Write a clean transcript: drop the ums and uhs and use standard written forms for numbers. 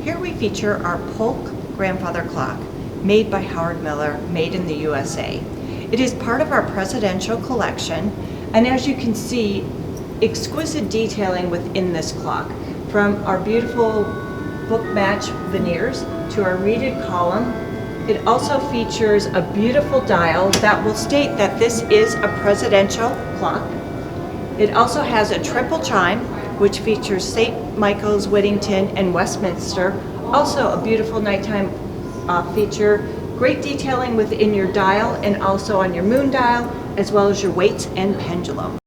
Here we feature our Polk grandfather clock, made by Howard Miller, made in the USA. It is part of our presidential collection, and as you can see, exquisite detailing within this clock, from our beautiful book match veneers to our reeded column. It also features a beautiful dial that will state that this is a presidential clock. It also has a triple chime, which features St. Michael's, Whittington, and Westminster. Also a beautiful nighttime feature. Great detailing within your dial and also on your moon dial, as well as your weights and pendulum.